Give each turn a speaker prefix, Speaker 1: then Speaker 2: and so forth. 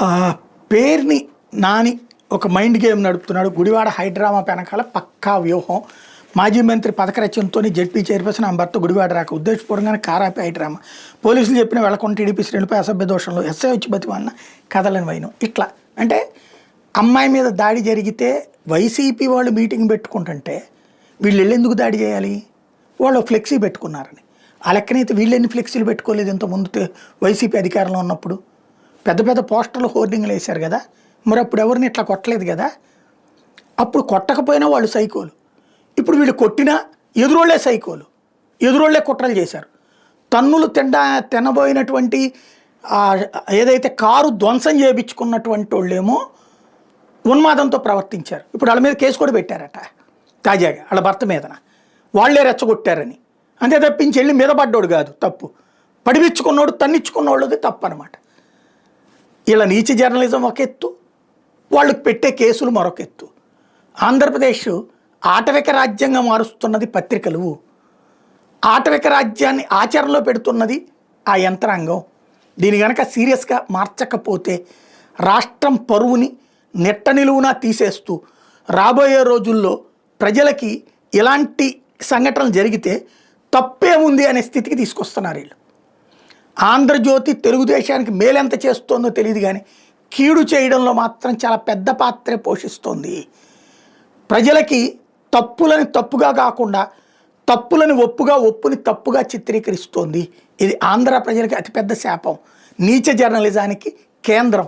Speaker 1: ఆ పేరుని నాని ఒక మైండ్ గేమ్ నడుపుతున్నాడు. గుడివాడ హైడ్రామా వెనకాల పక్కా వ్యూహం. మాజీ మంత్రి పథక రచనతో జెడ్పీ చైర్పర్సన్ ఆమె భర్త గుడివాడ రాక ఉద్దేశపూర్వకంగానే కారాపి హైడ్రామా. పోలీసులు చెప్పిన వెళ్ళకుండా టీడీపీ శ్రేణులపై అసభ్య దోషంలో ఎస్ఐ వచ్చి బతివన్న కథలని వైనం. ఇట్లా అంటే అమ్మాయి మీద దాడి జరిగితే వైసీపీ వాళ్ళు మీటింగ్ పెట్టుకుంటుంటే వీళ్ళు వెళ్ళేందుకు దాడి చేయాలి? వాళ్ళు ఫ్లెక్సీ పెట్టుకున్నారని. ఆ లెక్కనైతే వీళ్ళు ఎన్ని ఫ్లెక్సీలు పెట్టుకోలేదు ఇంత ముందు వైసీపీ అధికారంలో ఉన్నప్పుడు. పెద్ద పెద్ద పోస్టర్లు హోర్డింగ్లు వేశారు కదా, మరి అప్పుడు ఎవరిని ఇట్లా కొట్టలేదు కదా. అప్పుడు కొట్టకపోయినా వాళ్ళు సైకోలు. ఇప్పుడు వీళ్ళు కొట్టినా ఎదురోళ్లే సైకోలు, ఎదురోళ్లే కుట్రలు చేశారు. తన్నులు తినబోయినటువంటి ఏదైతే కారు ధ్వంసం చేయించుకున్నటువంటి వాళ్ళేమో ఉన్మాదంతో ప్రవర్తించారు. ఇప్పుడు వాళ్ళ మీద కేసు కూడా పెట్టారట తాజాగా, వాళ్ళ భర్త మీదన. వాళ్లే రెచ్చగొట్టారని. అంతే తప్పించి వెళ్ళి మీద పడ్డోడు కాదు తప్పు, పడిపించుకున్నోడు తన్నిచ్చుకున్నోళ్ళది తప్పు అనమాట. ఇలా నీచ జర్నలిజం ఒక ఎత్తు, వాళ్ళకి పెట్టే కేసులు మరొక ఎత్తు. ఆంధ్రప్రదేశ్ ఆటవిక రాజ్యంగా మారుస్తున్నది పత్రికలు, ఆటవిక రాజ్యాన్ని ఆచరణలో పెడుతున్నది ఆ యంత్రాంగం. దీని కనుక సీరియస్గా మార్చకపోతే రాష్ట్రం పరువుని నెట్ట నిలువునా తీసేస్తూ రాబోయే రోజుల్లో ప్రజలకి ఇలాంటి సంఘటనలు జరిగితే తప్పేముంది అనే స్థితికి తీసుకొస్తున్నారు వీళ్ళు. ఆంధ్రజ్యోతి తెలుగుదేశానికి మేలెంత చేస్తోందో తెలియదు కానీ కీడు చేయడంలో మాత్రం చాలా పెద్ద పాత్రే పోషిస్తోంది. ప్రజలకి తప్పులని తప్పుగా కాకుండా తప్పులని ఒప్పుగా, ఒప్పుని తప్పుగా చిత్రీకరిస్తోంది. ఇది ఆంధ్ర ప్రజలకి అతిపెద్ద శాపం. నీచ జర్నలిజానికి కేంద్రం.